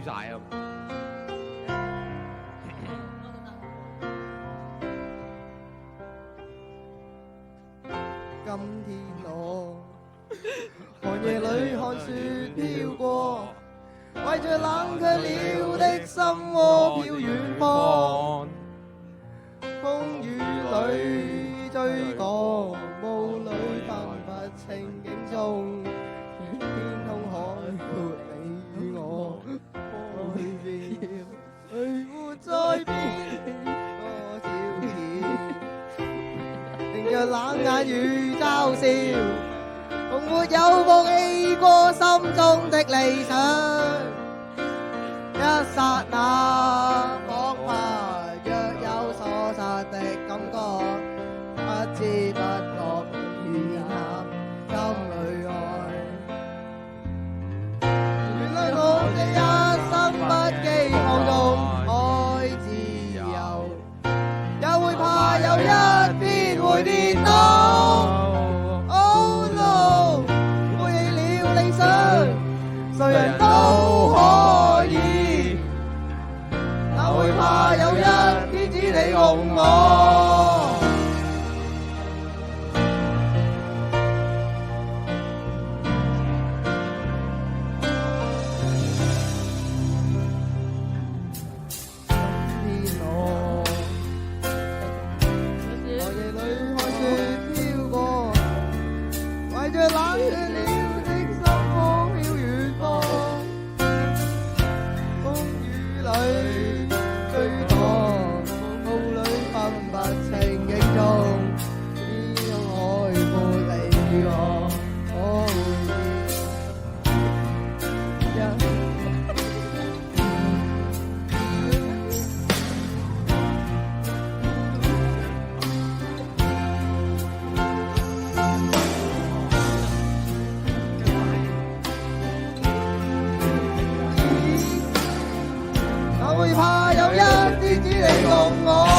晒啊！今天我寒夜裏看雪飄過，為着冷卻了的心窩飄遠方。風雨裏追趕，霧裏分不清景中，天空海闊你與我，愛別去活在邊個朝前，迎着冷眼與嘲笑，從沒有放棄過心中的理想，一剎那彷彿若有所失的感覺，不知不覺餘下心裏愛。原來我這一生不羈放縱愛自由，也會怕有一天會跌倒。Oh no， 背棄了理想，誰人都可以，哪會怕有一天只你共我。天我寒夜裏看雪飄過，為着冷卻了的心窩飄遠方。風雨裏追趕，霧裏分不清景中，天空海闊你與我，可哪會怕有一天只你共我。